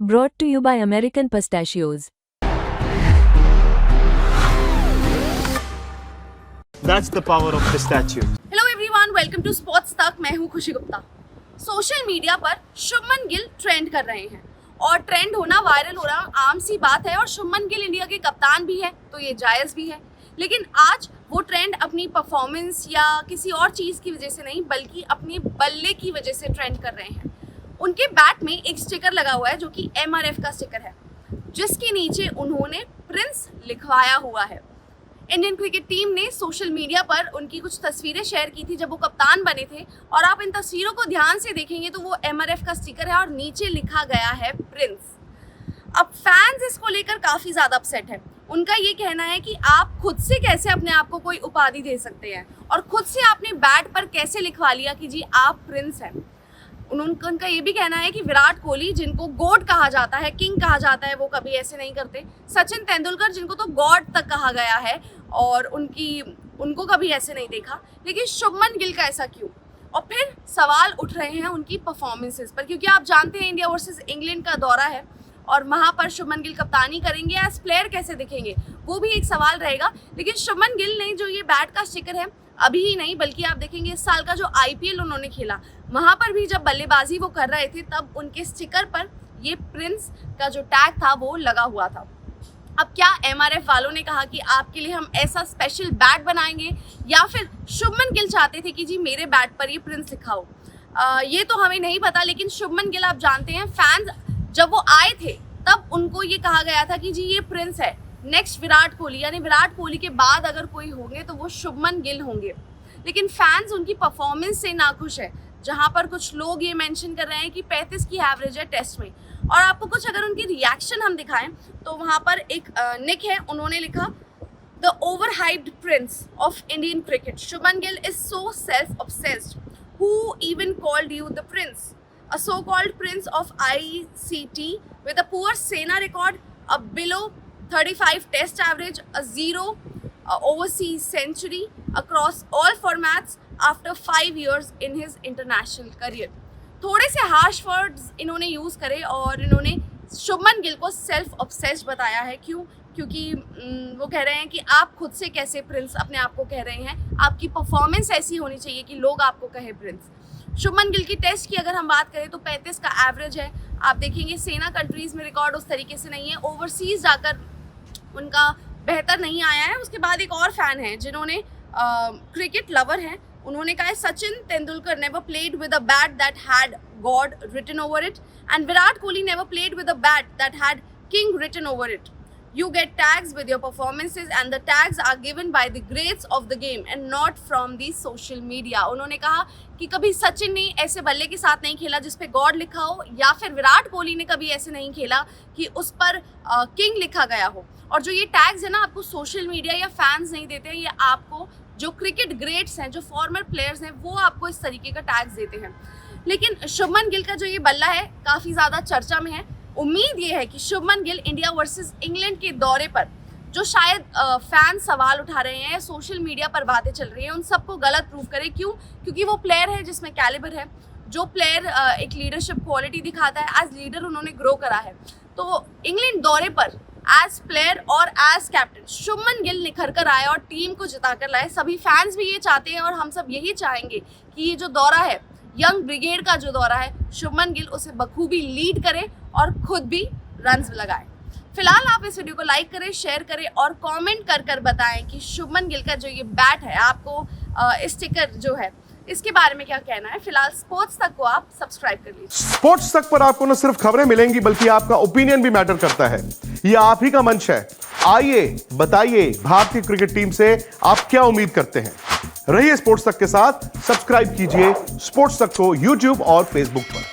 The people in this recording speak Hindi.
Brought to you by American Pistachios. That's the power of pistachio. Hello everyone, welcome to sports Tak. मैं हूं खुशी गुप्ता। सोशल मीडिया पर शुभमन गिल ट्रेंड कर रहे हैं और ट्रेंड होना, वायरल होना आम सी बात है और शुभमन गिल इंडिया के कप्तान भी है तो ये जायज़ भी है। लेकिन आज वो ट्रेंड अपनी परफॉर्मेंस या किसी और चीज़ की वजह से नहीं बल्कि अपने बल्ले की वजह से ट्रेंड कर रहे हैं। उनके बैट में एक स्टिकर लगा हुआ है जो कि MRF का स्टिकर है, जिसके नीचे उन्होंने प्रिंस लिखवाया हुआ है। इंडियन क्रिकेट टीम ने सोशल मीडिया पर उनकी कुछ तस्वीरें शेयर की थी जब वो कप्तान बने थे, और आप इन तस्वीरों को ध्यान से देखेंगे तो वो MRF का स्टिकर है और नीचे लिखा गया है प्रिंस। अब फैंस इसको लेकर काफ़ी ज़्यादा अपसेट है। उनका ये कहना है कि आप खुद से कैसे अपने आप को कोई उपाधि दे सकते हैं और खुद से आपने बैट पर कैसे लिखवा लिया कि जी आप प्रिंस हैं। उनका ये भी कहना है कि विराट कोहली, जिनको गॉड कहा जाता है, किंग कहा जाता है, वो कभी ऐसे नहीं करते। सचिन तेंदुलकर, जिनको तो गॉड तक कहा गया है और उनको कभी ऐसे नहीं देखा। लेकिन शुभमन गिल का ऐसा क्यों? और फिर सवाल उठ रहे हैं उनकी परफॉर्मेंसेस पर, क्योंकि आप जानते हैं इंडिया वर्सेस इंग्लैंड का दौरा है और वहाँ पर शुभमन गिल कप्तानी करेंगे। एज प्लेयर कैसे दिखेंगे वो भी एक सवाल रहेगा। लेकिन शुभमन गिल ने जो ये बैट का स्टिकर है, अभी ही नहीं बल्कि आप देखेंगे इस साल का जो IPL उन्होंने खेला, वहाँ पर भी जब बल्लेबाजी वो कर रहे थे तब उनके स्टिकर पर ये प्रिंस का जो टैग था वो लगा हुआ था। अब क्या MRF वालों ने कहा कि आपके लिए हम ऐसा स्पेशल बैट बनाएंगे, या फिर शुभमन गिल चाहते थे कि जी मेरे बैट पर ये प्रिंस लिखा हो? ये तो हमें नहीं पता। लेकिन शुभमन गिल, आप जानते हैं, फैंस जब वो आए थे तब उनको ये कहा गया था कि जी ये प्रिंस है, नेक्स्ट विराट कोहली, यानी विराट कोहली के बाद अगर कोई होंगे तो वो शुभमन गिल होंगे। लेकिन फैंस उनकी परफॉर्मेंस से नाखुश है, जहां पर कुछ लोग ये मेंशन कर रहे हैं कि 35 की एवरेज है टेस्ट में। और आपको कुछ अगर उनकी रिएक्शन हम दिखाएं तो वहां पर एक निक है, उन्होंने लिखा, the over hyped Prince of Indian cricket Shubman Gill is so self obsessed, who even called you the Prince, a so-called prince of ICT with a poor Sena record, a below 35 test average, a zero overseas century across all formats after 5 years in his international career। थोड़े से हार्श वर्ड्स इन्होंने यूज़ करे और इन्होंने शुभमन गिल को सेल्फ ऑब्सेस्ड बताया है। क्यों? क्योंकि वो कह रहे हैं कि आप खुद से कैसे प्रिंस अपने आप को कह रहे हैं, आपकी परफॉर्मेंस ऐसी होनी चाहिए कि लोग आपको कहे प्रिंस। शुभमन गिल की टेस्ट की अगर हम बात करें तो 35 का एवरेज है। आप देखेंगे सेना कंट्रीज़ में रिकॉर्ड उस तरीके से नहीं है, ओवरसीज़ जाकर उनका बेहतर नहीं आया है। उसके बाद एक और फैन है जिन्होंने क्रिकेट लवर हैं, उन्होंने कहा है, Sachin Tendulkar never played with a bat that had God written over it, and Virat Kohli never played with a bat that had king written over it. You get tags with your performances and the tags are given by the greats of the game and not from the social media। उन्होंने कहा कि कभी सचिन ने ऐसे बल्ले के साथ नहीं खेला जिस पे गॉड लिखा हो, या फिर विराट कोहली ने कभी ऐसे नहीं खेला कि उस पर किंग लिखा गया हो। और जो ये टैग्स है ना, आपको सोशल मीडिया या फैंस नहीं देते हैं, ये आपको जो क्रिकेट ग्रेट्स हैं, जो फॉर्मर प्लेयर्स हैं, वो आपको इस तरीके का टैग्स देते हैं। लेकिन शुभमन गिल का जो ये बल्ला है काफ़ी ज़्यादा चर्चा में है। उम्मीद ये है कि Shubman Gill India versus England के दौरे पर जो शायद फैन सवाल उठा रहे हैं, सोशल मीडिया पर बातें चल रही हैं, उन सबको गलत प्रूव करे। क्यों? क्योंकि वो प्लेयर है जिसमें कैलिबर है, जो प्लेयर एक लीडरशिप क्वालिटी दिखाता है, एज लीडर उन्होंने ग्रो करा है। तो इंग्लैंड दौरे पर एज प्लेयर और एज कैप्टन शुभमन गिल निखर कर आए और टीम को जिता कर लाए। सभी फैंस भी ये चाहते हैं और हम सब यही चाहेंगे कि ये जो दौरा है, यंग ब्रिगेड का जो दौरा है, शुभमन गिल उसे बखूबी लीड करे और खुद भी रन्स लगाए। फिलहाल आप इस वीडियो को लाइक करें, शेयर करें और कमेंट कर बताएं कि शुभमन गिल का जो ये बैट है, आपको स्टिकर जो है, इसके बारे में क्या कहना है। फिलहाल स्पोर्ट्स तक को आप सब्सक्राइब कर लीजिए। स्पोर्ट्स तक पर आपको न सिर्फ खबरें मिलेंगी बल्कि आपका ओपिनियन भी मैटर करता है। ये आप ही का मंच है। आइए बताइए, भारतीय क्रिकेट टीम से आप क्या उम्मीद करते हैं। रहिए स्पोर्ट्स तक के साथ, सब्सक्राइब कीजिए स्पोर्ट्स तक को YouTube और Facebook पर।